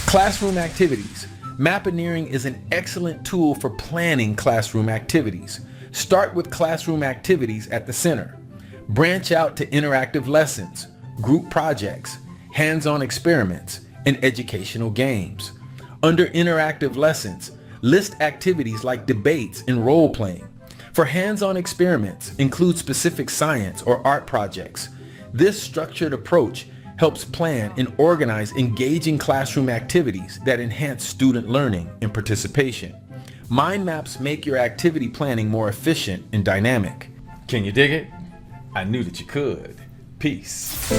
Classroom activities. Mappineering is an excellent tool for planning classroom activities. Start with classroom activities at the center. Branch out to interactive lessons, group projects, hands-on experiments, and educational games. Under interactive lessons, list activities like debates and role-playing. For hands-on experiments, include specific science or art projects. This structured approach helps plan and organize engaging classroom activities that enhance student learning and participation. Mind maps make your activity planning more efficient and dynamic. Can you dig it? I knew that you could. Peace.